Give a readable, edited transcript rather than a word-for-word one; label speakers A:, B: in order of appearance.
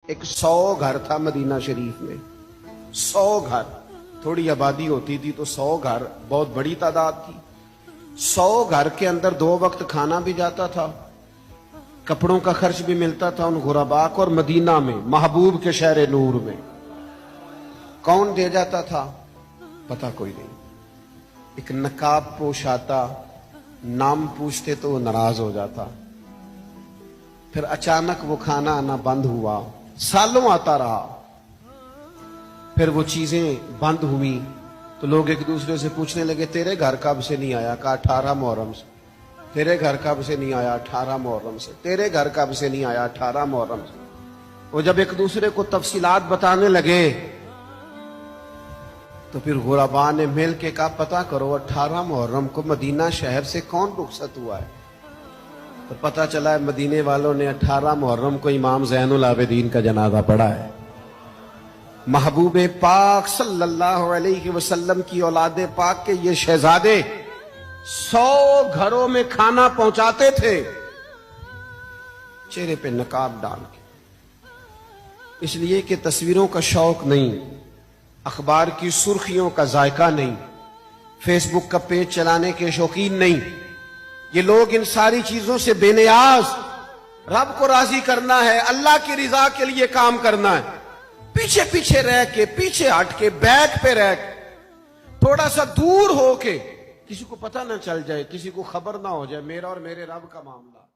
A: एक 100 घर था मदीना शरीफ में। 100 घर, थोड़ी आबादी होती थी तो 100 घर बहुत बड़ी तादाद थी। 100 घर के अंदर 2 वक्त खाना भी जाता था, कपड़ों का खर्च भी मिलता था उन गुरबा को। और मदीना में, महबूब के शहर नूर में कौन दे जाता था पता कोई नहीं। एक नकाब पोश आता, नाम पूछते तो वो नाराज हो जाता। फिर अचानक वो खाना आना बंद हुआ, सालों आता रहा। फिर वो चीजें बंद हुई तो लोग एक दूसरे से पूछने लगे, तेरे घर कब से नहीं आया? कहा 18 मुहर्रम से। तेरे घर कब से नहीं आया? 18 मुहर्रम से। तेरे घर कब से नहीं आया? 18 मुहर्रम से। वो जब एक दूसरे को तफसीलात बताने लगे तो फिर गुरबा ने मिल के कहा, पता करो 18 मुहर्रम को मदीना शहर से कौन रुखसत हुआ है। तो पता चला है मदीने वालों ने 18 मुहर्रम को इमाम ज़ैनुल आबिदीन का जनाजा पढ़ा है। महबूब पाक सल्लल्लाहु अलैहि वसल्लम की औलादे पाक के ये शहजादे 100 घरों में खाना पहुंचाते थे, चेहरे पे नकाब डाल के। इसलिए कि तस्वीरों का शौक नहीं, अखबार की सुर्खियों का जायका नहीं, फेसबुक का पेज चलाने के शौकीन नहीं। ये लोग इन सारी चीजों से बेनियाज, रब को राजी करना है, अल्लाह की रिजा के लिए काम करना है। पीछे पीछे रह के, पीछे हट के, बैक पे रह के, थोड़ा सा दूर हो के, किसी को पता ना चल जाए, किसी को खबर ना हो जाए मेरा और मेरे रब का मामला।